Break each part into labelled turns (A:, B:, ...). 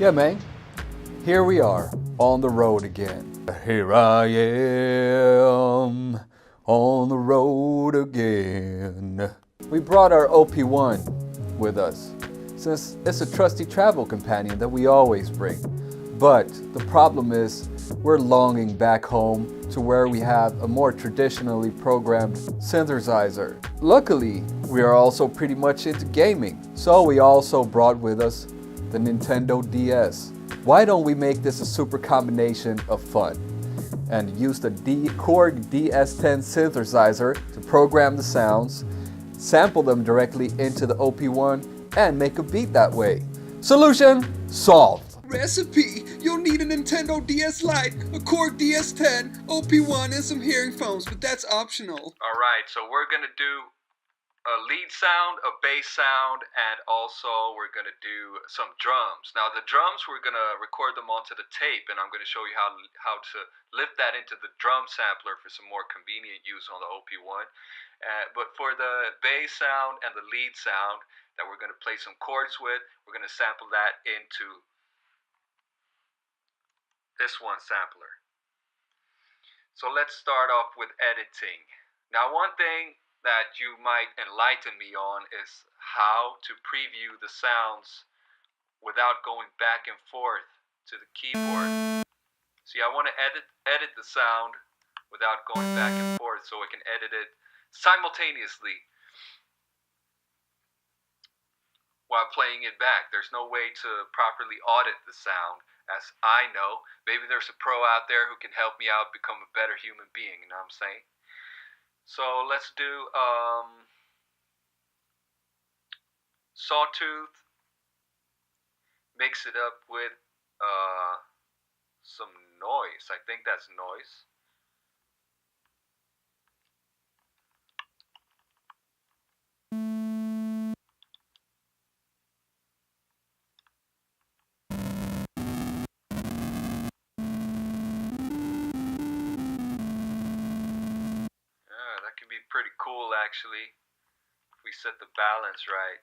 A: Yeah, man. Here we are, on the road again. Here I am, on the road again. We brought our OP-1 with us, since it's a trusty travel companion that we always bring. But the problem is, we're longing back home to where we have a more traditionally programmed synthesizer. Luckily, we are also pretty much into gaming, so we also brought with us the Nintendo DS. Why don't we make this a super combination of fun and use the Korg DS-10 synthesizer to program the sounds, sample them directly into the OP-1, and make a beat that way. Solution solved.
B: Recipe: you'll need a Nintendo DS Lite, a Korg DS-10, OP-1, and some hearing phones, but that's optional.
C: Alright, so we're gonna do a lead sound, a bass sound, and also we're gonna do some drums. Now the drums, we're gonna record them onto the tape, and I'm gonna show you how to lift that into the drum sampler for some more convenient use on the OP-1. But for the bass sound and the lead sound that we're gonna play some chords with, we're gonna sample that into this one sampler. So let's start off with editing. Now one thing that you might enlighten me on is how to preview the sounds without going back and forth to the keyboard. See, I want to edit the sound without going back and forth so I can edit it simultaneously while playing it back. There's no way to properly audit the sound, as I know. Maybe there's a pro out there who can help me out become a better human being, you know what I'm saying? So let's do sawtooth, mix it up with some noise. I think that's noise. Be pretty cool actually if we set the balance right.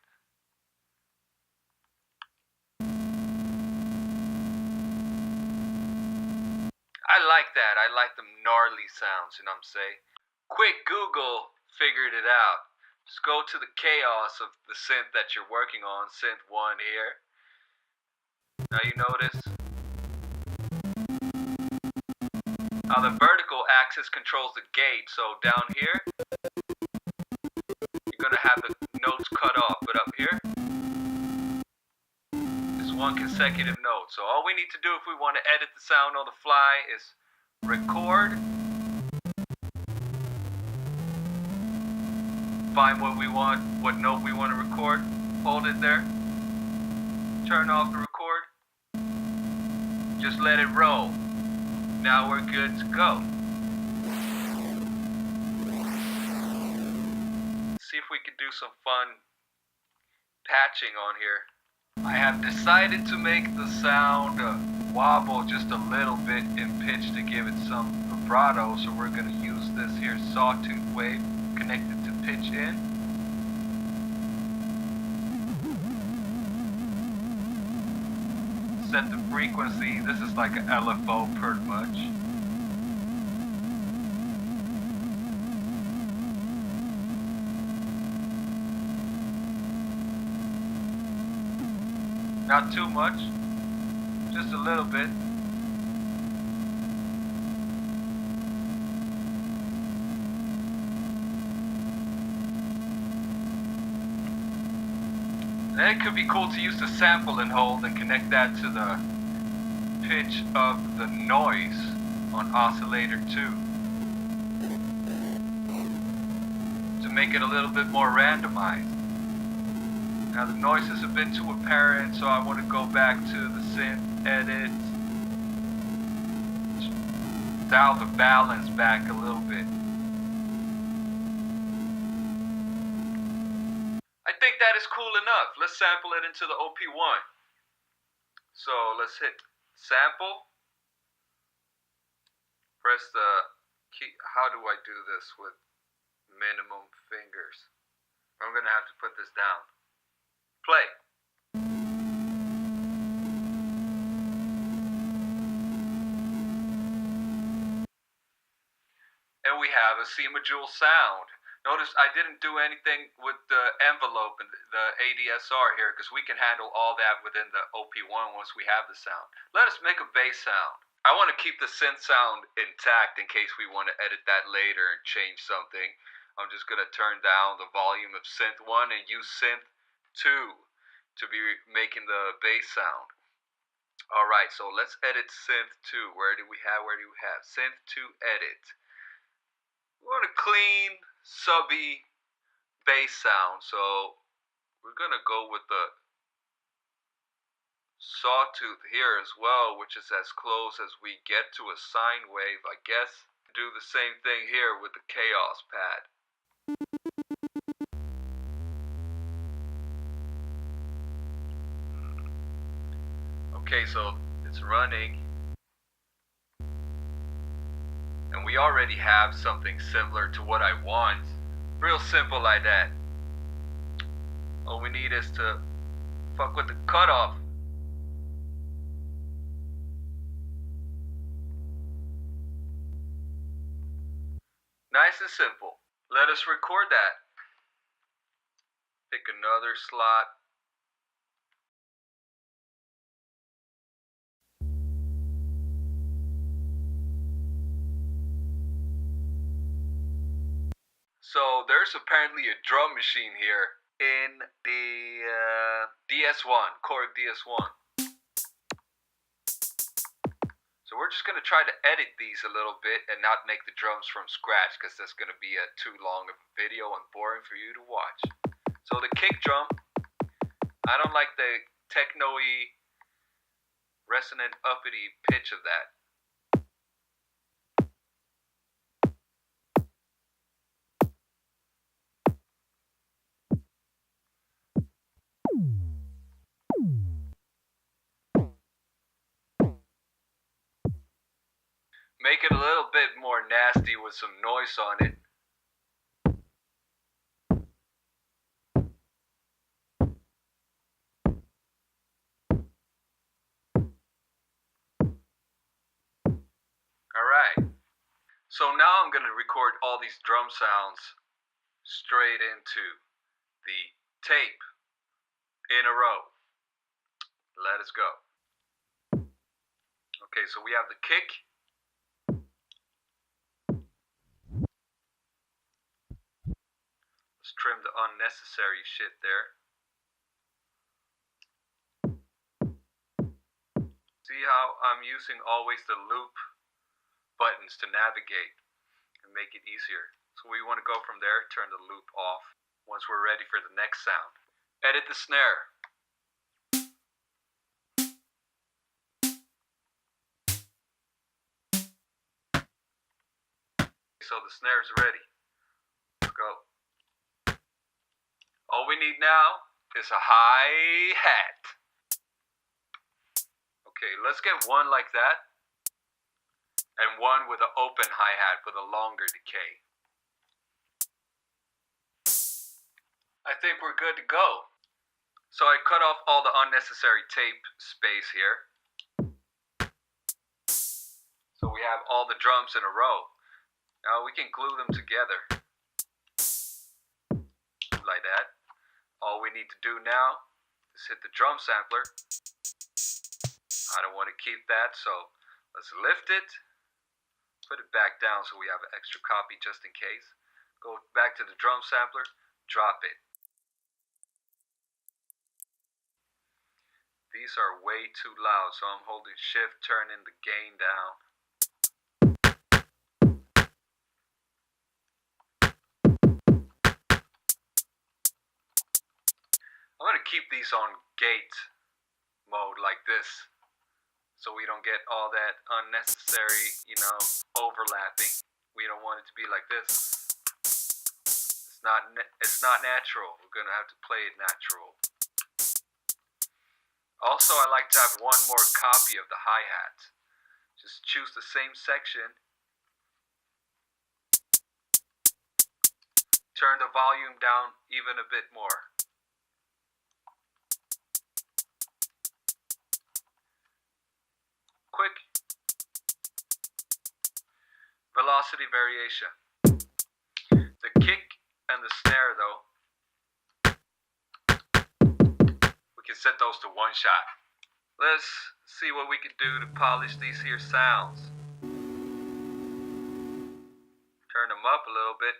C: I like that. I like the gnarly sounds, you know what I'm saying? Quick Google figured it out. Just go to the chaos of the synth that you're working on, synth 1 here. Now you notice how the vertical axis controls the gate, so down here you're gonna have the notes cut off, but up here is one consecutive note. So all we need to do if we want to edit the sound on the fly is record, find what we want, what note we want to record, hold it there, turn off the record, just let it roll. Now we're good to go. See if we can do some fun patching on here. I have decided to make the sound wobble just a little bit in pitch to give it some vibrato, so we're going to use this here sawtooth wave connected to pitch in. Set the frequency. This is like an LFO pretty much. Not too much, just a little bit. And it could be cool to use the sample and hold and connect that to the pitch of the noise on oscillator 2 to make it a little bit more randomized. Now the noise is a bit too apparent, so I want to go back to the synth edit, dial the balance back a little bit. I think that is cool enough. Let's sample it into the OP-1. So let's hit sample, press the key. How do I do this with minimum fingers? I'm gonna have to put this down. Play. And we have a C module sound. Notice I didn't do anything with the envelope and the ADSR here because we can handle all that within the OP-1 once we have the sound. Let us make a bass sound. I want to keep the synth sound intact in case we want to edit that later and change something. I'm just going to turn down the volume of synth 1 and use synth 2 to be making the bass sound. Alright, so let's edit synth 2. Where do we have synth 2 edit. We want a clean, subby bass sound, so we're going to go with the sawtooth here as well, which is as close as we get to a sine wave, I guess. Do the same thing here with the chaos pad. Okay, so it's running. And we already have something similar to what I want. Real simple like that. All we need is to fuck with the cutoff. Nice and simple. Let us record that. Pick another slot. So there's apparently a drum machine here in the DS-1, Korg DS-1. So we're just going to try to edit these a little bit and not make the drums from scratch because that's going to be too long of a video and boring for you to watch. So the kick drum, I don't like the techno-y, resonant uppity pitch of that. Make it a little bit more nasty with some noise on it. Alright. So now I'm going to record all these drum sounds straight into the tape in a row. Let us go. Okay, so we have the kick. Let's trim the unnecessary shit there. See how I'm using always the loop buttons to navigate and make it easier. So we want to go from there, turn the loop off once we're ready for the next sound. Edit the snare. So the snare's ready. Let's go. All we need now is a hi-hat. Okay, let's get one like that. And one with an open hi-hat with a longer decay. I think we're good to go. So I cut off all the unnecessary tape space here. So we have all the drums in a row. Now we can glue them together. Like that. All we need to do now is hit the drum sampler. I don't want to keep that, so let's lift it. Put it back down so we have an extra copy just in case. Go back to the drum sampler, drop it. These are way too loud, so I'm holding shift, turning the gain down. I'm going to keep these on gate mode like this so we don't get all that unnecessary, overlapping. We don't want it to be like this. It's not natural. We're going to have to play it natural. Also, I like to have one more copy of the hi-hat. Just choose the same section. Turn the volume down even a bit more. velocity variation. The kick and the snare though, we can set those to one shot. Let's see what we can do to polish these here sounds. Turn them up a little bit.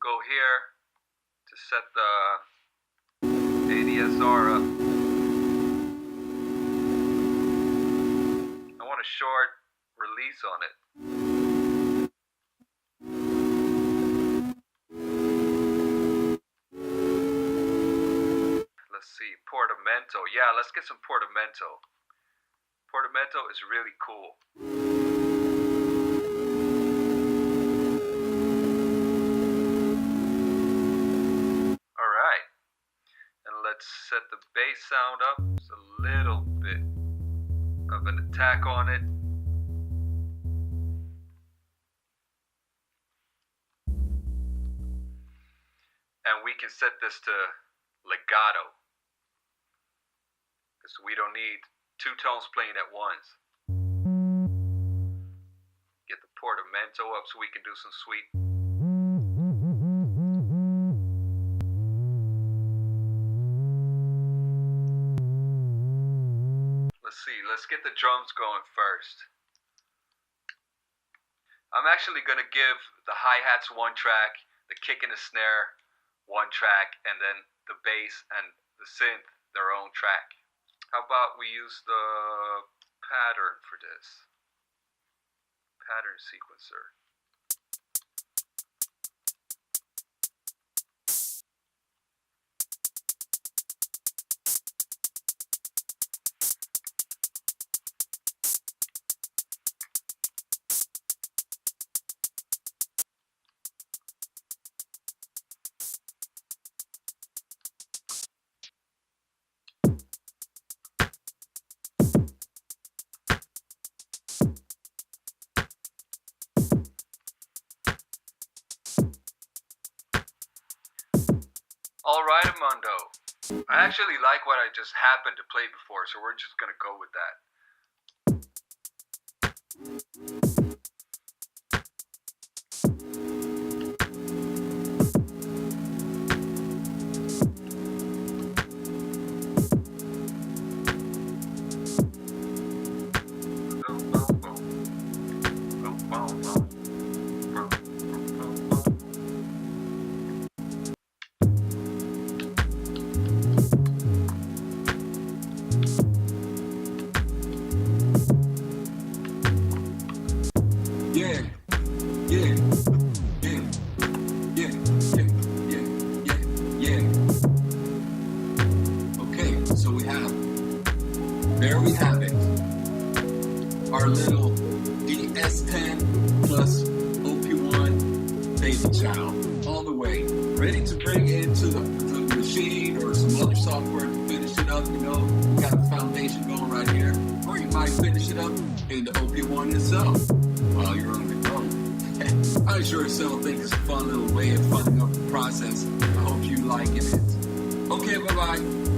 C: Go here to set the ADSR up. I want a short release on it. Let's see, portamento. Yeah, let's get some portamento. Portamento is really cool. Alright. And let's set the bass sound up. Just a little bit of an attack on it. And we can set this to legato, because we don't need two tones playing at once. Get the portamento up so we can do some sweet. Let's see, let's get the drums going first. I'm actually going to give the hi-hats one track, the kick and the snare one track, and then the bass and the synth their own track. How about we use the pattern for this? Pattern sequencer. Alright, Amundo. I actually like what I just happened to play before, so we're just gonna go with that.
B: Okay, so there we have it. Our little DS-10 plus OP-1 baby child, all the way, ready to bring into the machine or some other software to finish it up. You know, we got the foundation going right here, or you might finish it up in the OP-1 itself while you're on the go. I sure still think it's a fun little way of funding up the process. I hope you liking it. Okay, bye-bye.